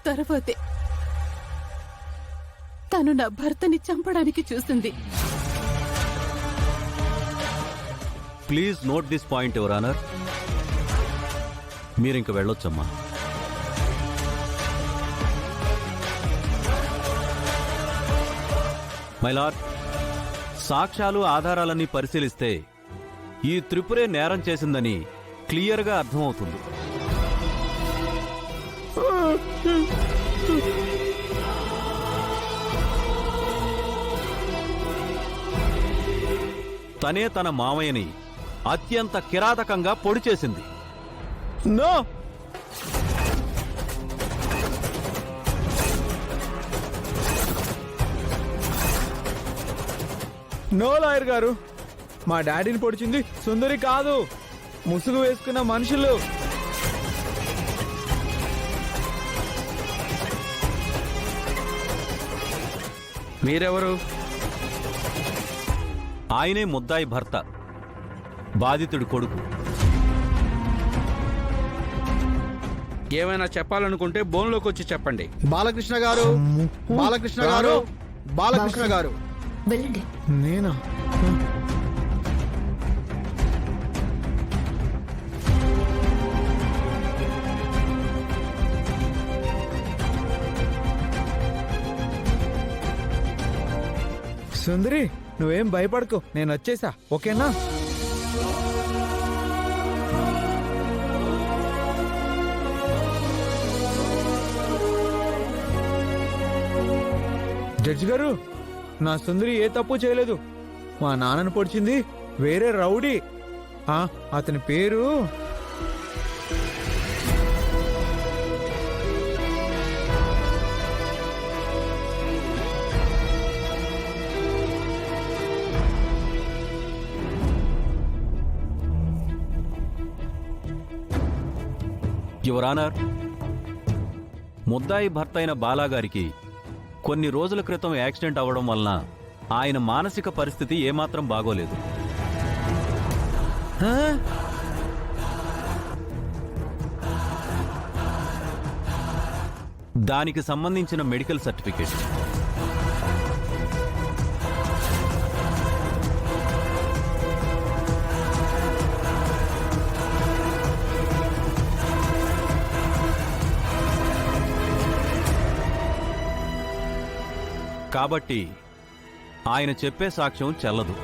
తర్వాతే తను నా భర్తని చంపడానికి చూసింది. Please note this point your honour. మీరింక వెళ్ళొచ్చమ్మా. మై లార్డ్, సాక్ష్యాలు ఆధారాలన్నీ పరిశీలిస్తే ఈ త్రిపురే నేరం చేసిందని క్లియర్గా అర్థమవుతుంది. తనే తన మామయ్యని అత్యంత కిరాతకంగా పొడి చేసింది. నో, నో లాయర్ గారు, మా డాడీని పొడిచింది సుందరి కాదు, ముసుగు వేసుకున్న మనుషులు. మీరెవరు? ఆయనే ముద్దాయి భర్త, బాధితుడి కొడుకు. ఏమైనా చెప్పాలనుకుంటే బోన్లోకి వచ్చి చెప్పండి. బాలకృష్ణ గారు, బాలకృష్ణ గారు, బాలకృష్ణ గారు. వెళ్ళండి. నేనా? సుందరి, నువ్వేం భయపడకు, నేను వచ్చేసా, ఓకేనా? జడ్జి గారు, నా సుందరి ఏ తప్పు చేయలేదు. మా నాన్నను పొడిచింది వేరే రౌడీ. అతని పేరు యువర్ ఆనర్, ముద్దాయి భర్త అయిన బాలాగారికి కొన్ని రోజుల క్రితం యాక్సిడెంట్ అవ్వడం వలన ఆయన మానసిక పరిస్థితి ఏమాత్రం బాగోలేదు. దానికి సంబంధించిన మెడికల్ సర్టిఫికేట్. కాబట్టి ఆయన చెప్పే సాక్ష్యం చెల్లదు.